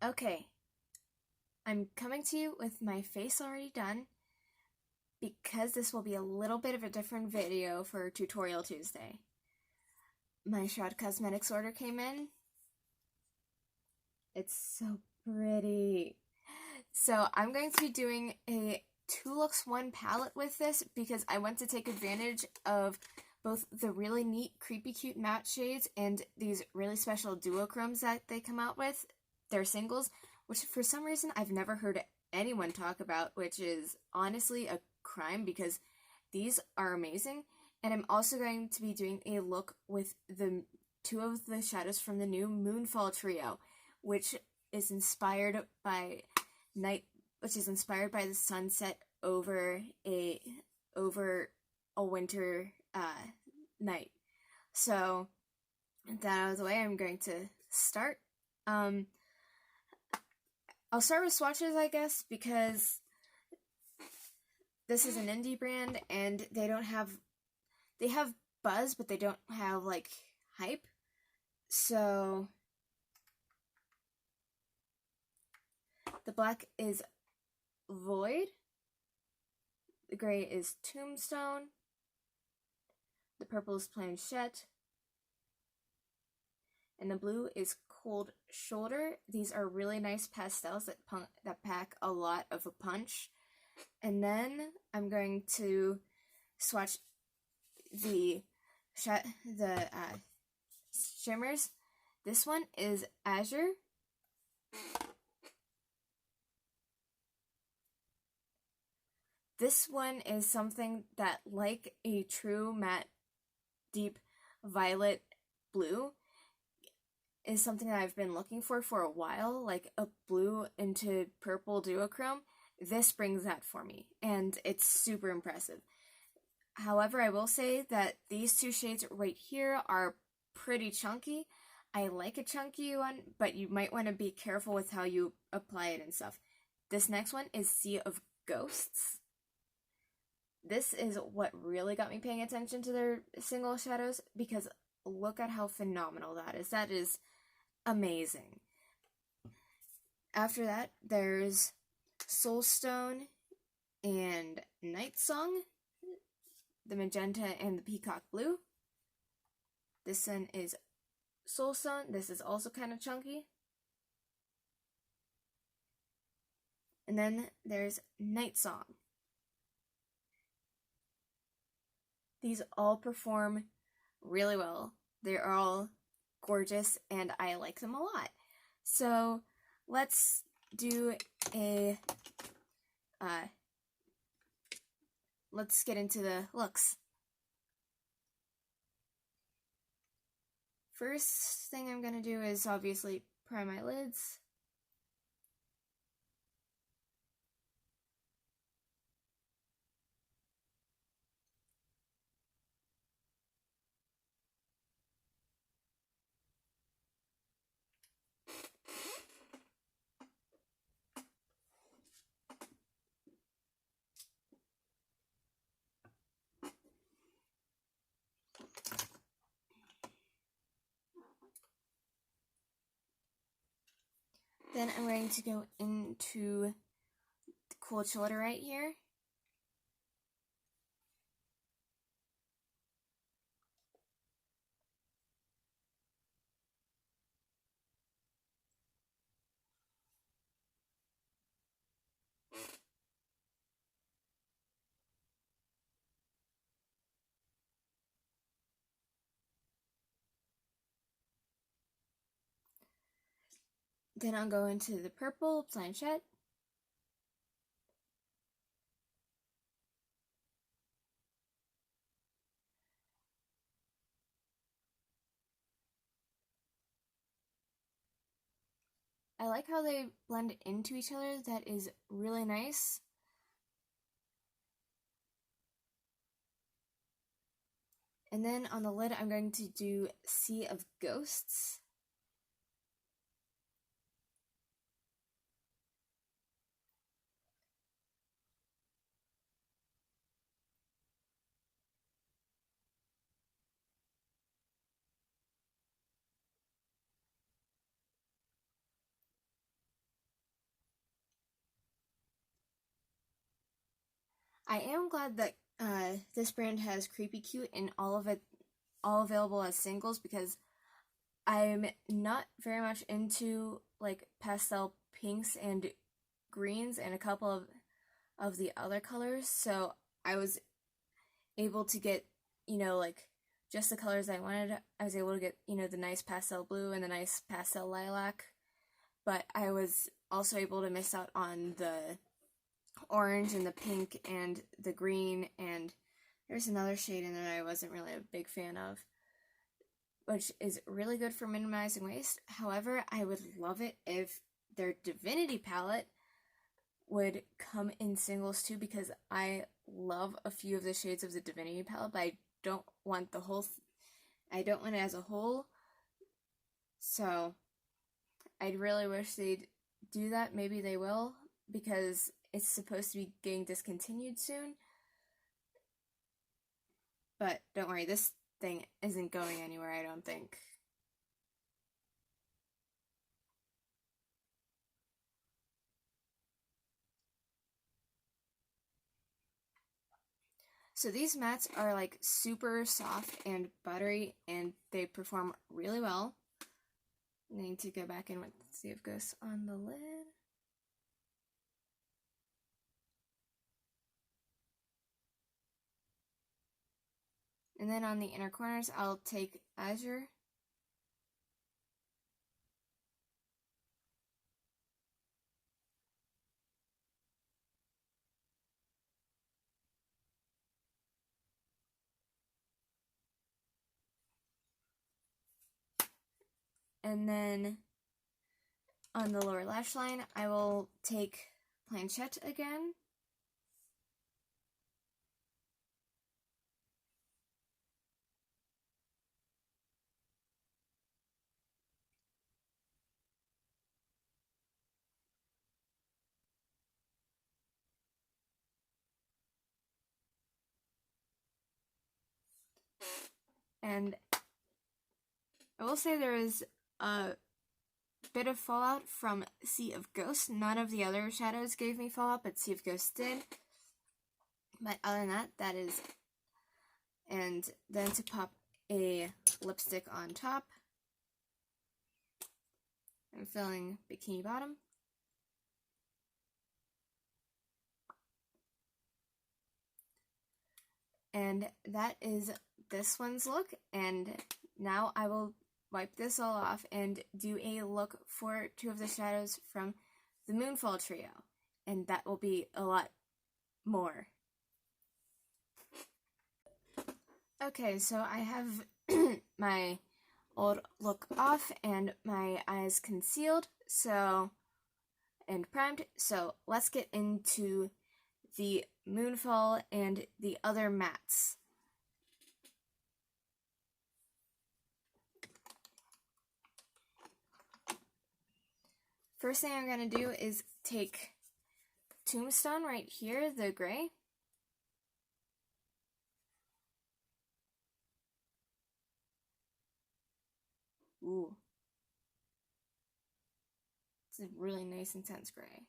Okay, I'm coming to you with my face already done because this will be a little bit of a different video for Tutorial Tuesday. My Shroud Cosmetics order came in. It's so pretty. So I'm going to be doing a 2 looks 1 palette with this because I want to take advantage of both the really neat creepy cute matte shades and these really special duochromes that they come out with. They're singles, which for some reason I've never heard anyone talk about, which is honestly a crime because these are amazing. And I'm also going to be doing a look with the 2 of the shadows from the new Moonfall trio, which is inspired by the sunset over a winter night. So that out of the way, I'm going to start. I'll start with swatches, I guess, because this is an indie brand and they have buzz, but they don't have like hype. So the black is Void, the gray is Tombstone, the purple is Planchette, and the blue is Cold Shoulder. These are really nice pastels that pack a lot of a punch. And then I'm going to swatch the shimmers. This one is Azure. This one is something that, like a true matte deep violet blue, is something that I've been looking for a while, like a blue into purple duochrome. This brings that for me, and it's super impressive. However, I will say that these 2 shades right here are pretty chunky. I like a chunky one, but you might want to be careful with how you apply it and stuff. This next one is Sea of Ghosts. This is what really got me paying attention to their single shadows, because look at how phenomenal that is. That is amazing. After that, there's Soulstone and Night Song, the magenta and the peacock blue. This one is Soulstone. This is also kind of chunky. And then there's Night Song. These all perform really well. They're all gorgeous and I like them a lot. So let's do let's get into the looks. First thing I'm gonna do is obviously prime my lids. Then I'm going to go into the Cold Shoulder right here. Then I'll go into the purple Planchette. I like how they blend into each other. That is really nice. And then on the lid, I'm going to do Sea of Ghosts. I am glad that this brand has Creepy Cute and all of it all available as singles, because I'm not very much into like pastel pinks and greens and a couple of the other colors, so I was able to get, like just the colors I wanted. I was able to get, the nice pastel blue and the nice pastel lilac, but I was also able to miss out on the orange and the pink and the green, and there's another shade in there I wasn't really a big fan of, which is really good for minimizing waste. However, I would love it if their Divinity palette would come in singles too, because I love a few of the shades of the Divinity palette, but I don't want the whole I don't want it as a whole. So I'd really wish they'd do that. Maybe they will, because it's supposed to be getting discontinued soon. But don't worry, this thing isn't going anywhere, I don't think. So these mats are like super soft and buttery, and they perform really well. I need to go back and see if it goes on the lid. And then on the inner corners, I'll take Azure. And then on the lower lash line, I will take Planchette again. And I will say there is a bit of fallout from Sea of Ghosts. None of the other shadows gave me fallout, but Sea of Ghosts did. But other than that, that is. And then to pop a lipstick on top, I'm filling Bikini Bottom. And that is this one's look, and now I will wipe this all off and do a look for two of the shadows from the Moonfall trio, and that will be a lot more. Okay, so I have my old look off and my eyes concealed, and primed, so let's get into the Moonfall and the other mattes. First thing I'm going to do is take Tombstone right here, the gray. Ooh. It's a really nice intense gray.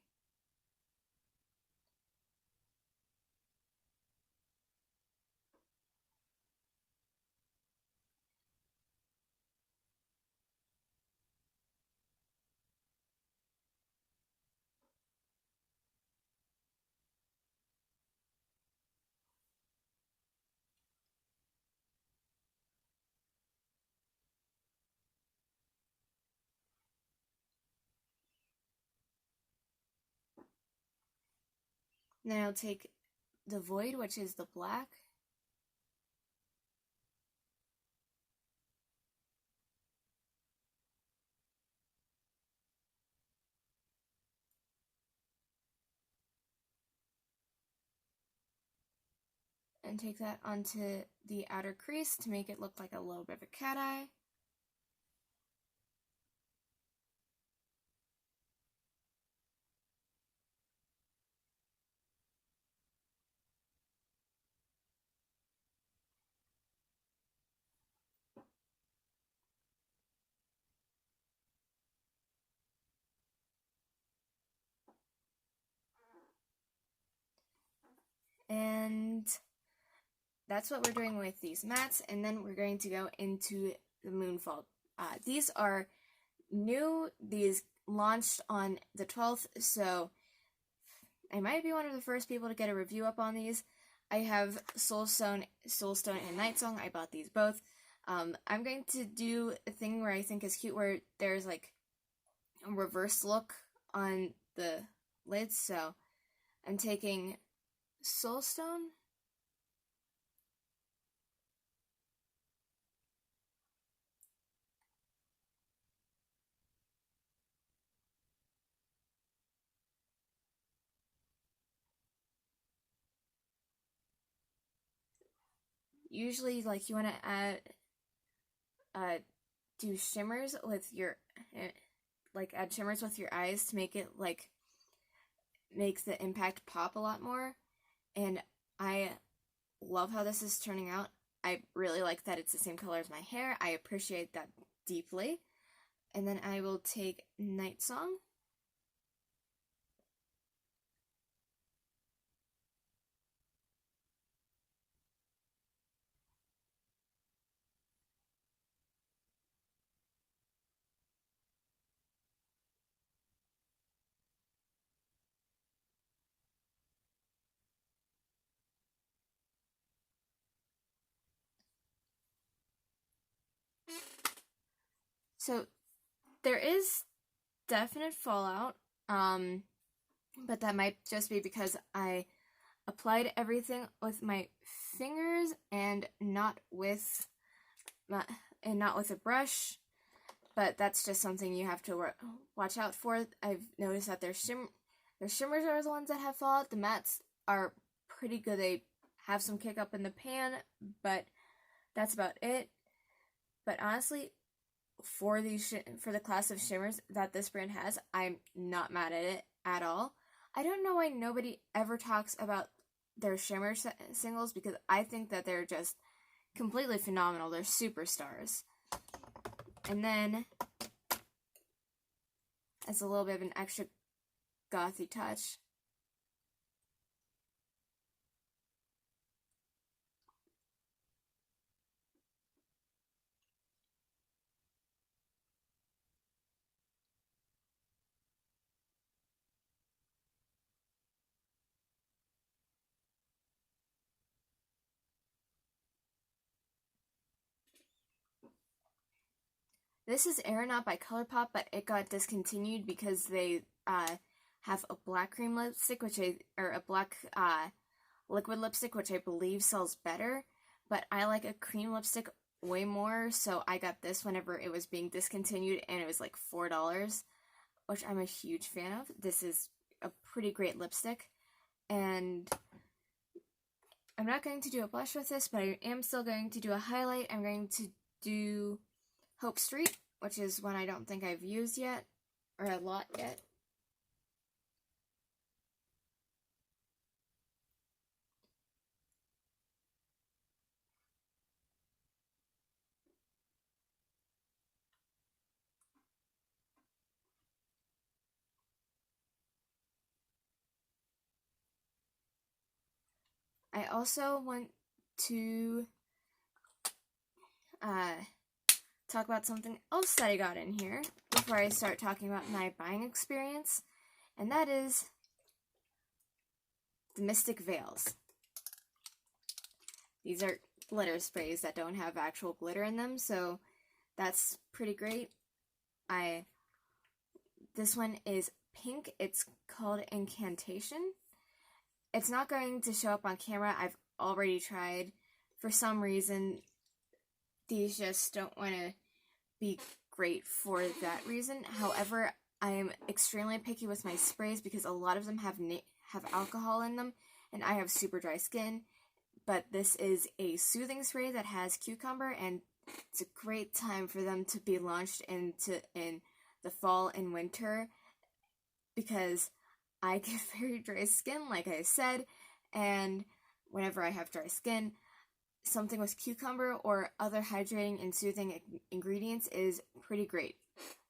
Then I'll take the Void, which is the black. And take that onto the outer crease to make it look like a little bit of a cat eye. And that's what we're doing with these mats, and then we're going to go into the moonfall. These are new. These launched on the 12th, so I might be one of the first people to get a review up on these. I have Soulstone, and Night Song. I bought these both. I'm going to do a thing where I think is cute, where there's like a reverse look on the lids. So I'm taking Soulstone. Usually, like, you want to do shimmers with your, add shimmers with your eyes to make it, like, makes the impact pop a lot more. And I love how this is turning out. I really like that it's the same color as my hair. I appreciate that deeply. And then I will take Night Song. So there is definite fallout, but that might just be because I applied everything with my fingers and not with a brush. But that's just something you have to watch out for. I've noticed that their shimmers are the ones that have fallout. The mattes are pretty good. They have some kick up in the pan, but that's about it. But honestly, for the class of shimmers that this brand has, I'm not mad at it at all. I don't know why nobody ever talks about their shimmer singles, because I think that they're just completely phenomenal. They're superstars. And then, as a little bit of an extra gothy touch, this is Aeronaut by ColourPop, but it got discontinued because they have a black cream lipstick, or a black liquid lipstick, which I believe sells better. But I like a cream lipstick way more, so I got this whenever it was being discontinued, and it was like $4, which I'm a huge fan of. This is a pretty great lipstick, and I'm not going to do a blush with this, but I am still going to do a highlight. I'm going to do Hope Street, which is one I don't think I've used yet, or a lot yet. I also want to talk about something else that I got in here before I start talking about my buying experience, and that is the Mystic Veils. These are glitter sprays that don't have actual glitter in them, so that's pretty great. This one is pink. It's called Incantation. It's not going to show up on camera. I've already tried. For some reason, these just don't want to be great for that reason. However, I am extremely picky with my sprays because a lot of them have alcohol in them, and I have super dry skin. But this is a soothing spray that has cucumber, and it's a great time for them to be launched in the fall and winter, because I get very dry skin, like I said, and whenever I have dry skin, something with cucumber or other hydrating and soothing ingredients is pretty great.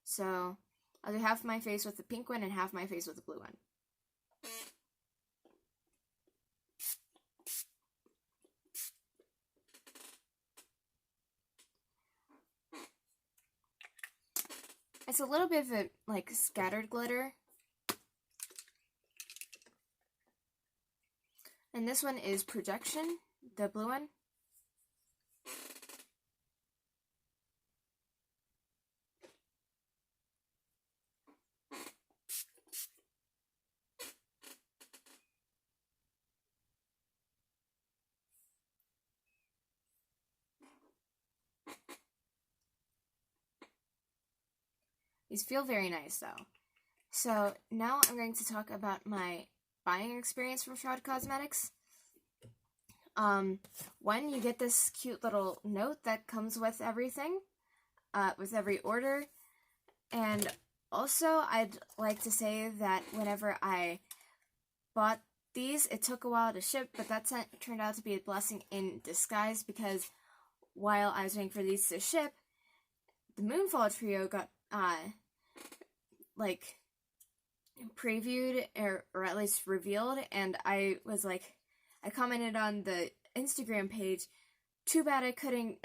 So I'll do half my face with the pink one and half my face with the blue one. it's a little bit of a, like, scattered glitter. And this one is Projection, the blue one. These feel very nice, though. So now I'm going to talk about my buying experience from Shroud Cosmetics. One, you get this cute little note that comes with everything, with every order. And also, I'd like to say that whenever I bought these, it took a while to ship, but that turned out to be a blessing in disguise, because while I was waiting for these to ship, the Moonfall trio got, like, previewed, or at least revealed, and I was like, I commented on the Instagram page, too bad I couldn't,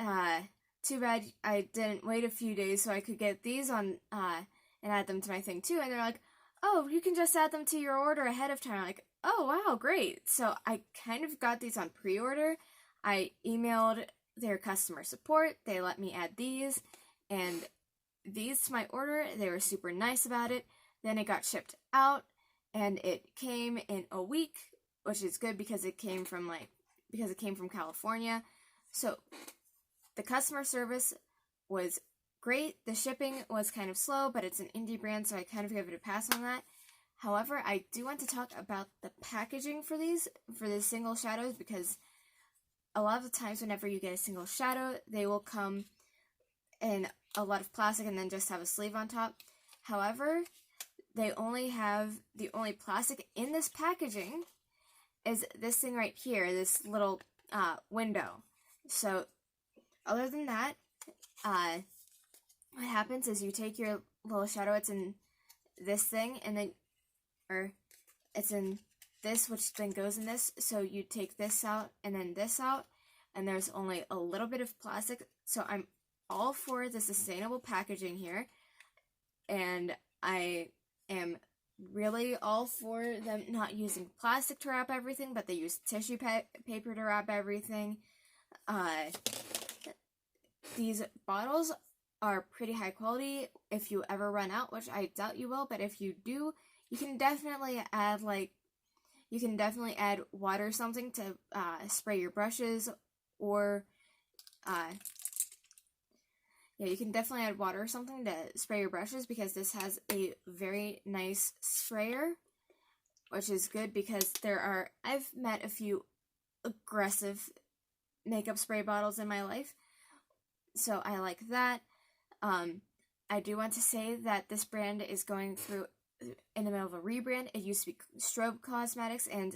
too bad I didn't wait a few days so I could get these on, and add them to my thing too, and they're like, oh, you can just add them to your order ahead of time. I'm like, oh, wow, great. So I kind of got these on pre-order. I emailed their customer support, they let me add these, and these to my order. They were super nice about it. Then it got shipped out, and it came in a week, which is good because it came from California. So the customer service was great. The shipping was kind of slow, but it's an indie brand, so I kind of give it a pass on that. However, I do want to talk about the packaging for the single shadows, because a lot of the times whenever you get a single shadow, they will come in a lot of plastic and then just have a sleeve on top. However, the only plastic in this packaging is this thing right here, this little window. So other than that, what happens is you take your little shadow, it's in this thing, and then, or it's in this, which then goes in this, so you take this out and then this out, and there's only a little bit of plastic. So I'm all for the sustainable packaging here, and I am really all for them not using plastic to wrap everything, but they use tissue paper to wrap everything. These bottles are pretty high quality. If you ever run out, which I doubt you will, but if you do, you can definitely add water or something to spray your brushes, or yeah, you can definitely add water or something to spray your brushes, because this has a very nice sprayer, which is good because I've met a few aggressive makeup spray bottles in my life, so I like that. I do want to say that this brand is going through in the middle of a rebrand. It used to be Shroud Cosmetics, and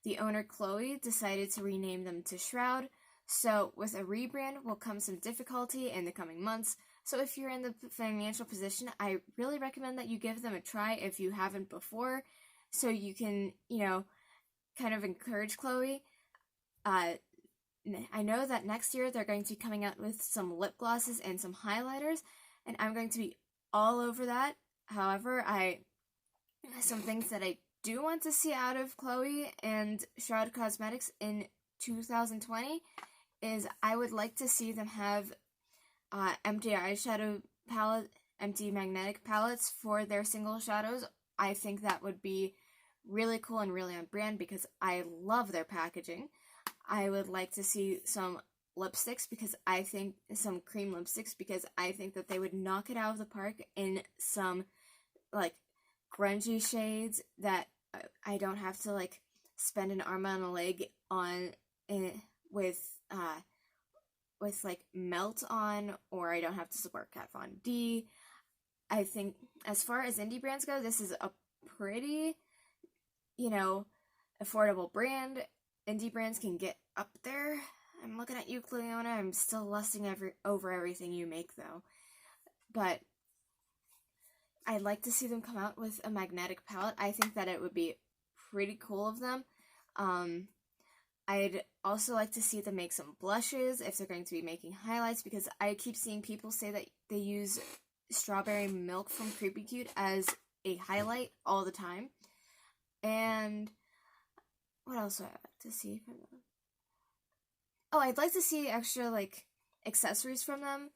the owner, Chloe, decided to rename them to Shroud. So with a rebrand will come some difficulty in the coming months. So if you're in the financial position, I really recommend that you give them a try if you haven't before, so you can, kind of encourage Chloe. I know that next year they're going to be coming out with some lip glosses and some highlighters, and I'm going to be all over that. However, some things that I do want to see out of Chloe and Shroud Cosmetics in 2020 is I would like to see them have empty eyeshadow palette, empty magnetic palettes for their single shadows. I think that would be really cool and really on brand, because I love their packaging. I would like to see some lipsticks, because I think some cream lipsticks, because I think that they would knock it out of the park in some like grungy shades that I don't have to like spend an arm and a leg on with like melt on, or I don't have to support Kat Von D. I think as far as indie brands go, this is a pretty, affordable brand. Indie brands can get up there. I'm looking at you, Cleona. I'm still lusting over everything you make, though. But I'd like to see them come out with a magnetic palette. I think that it would be pretty cool of them. I'd also like to see them make some blushes if they're going to be making highlights, because I keep seeing people say that they use strawberry milk from Creepy Cute as a highlight all the time. And what else do I like to see from them? Oh, I'd like to see extra, like, accessories from them.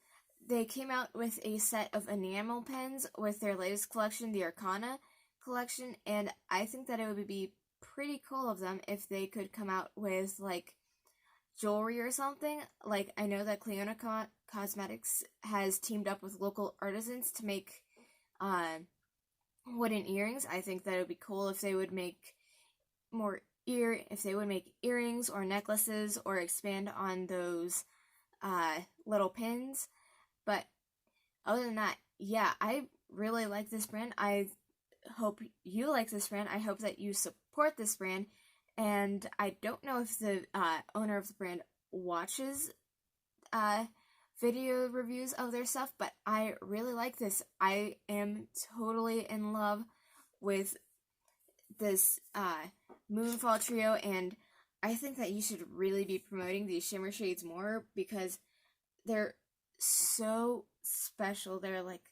They came out with a set of enamel pens with their latest collection, the Arcana collection, and I think that it would be pretty cool of them if they could come out with, like, jewelry or something. Like, I know that Cleona Cosmetics has teamed up with local artisans to make wooden earrings. I think that it would be cool if they would make earrings or necklaces or expand on those little pins. But other than that, yeah, I really like this brand. I hope you like this brand. I hope that you support this brand. And I don't know if the owner of the brand watches video reviews of their stuff, but I really like this. I am totally in love with this moonfall trio, and I think that you should really be promoting these shimmer shades more because they're so special. They're like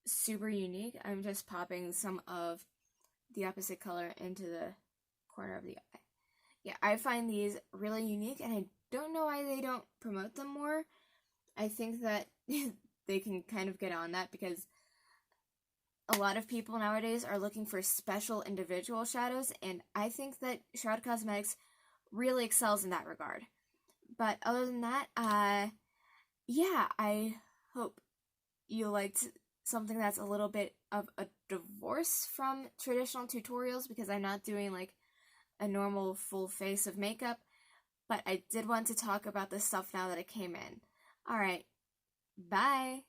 super unique. I'm just popping some of the opposite color into the corner of the eye. Yeah, I find these really unique, and I don't know why they don't promote them more. I think that they can kind of get on that because a lot of people nowadays are looking for special individual shadows, and I think that Shroud Cosmetics really excels in that regard. But other than that, yeah, I hope you liked something that's a little bit of a divorce from traditional tutorials because I'm not doing like a normal full face of makeup, but I did want to talk about this stuff now that it came in. Alright, bye!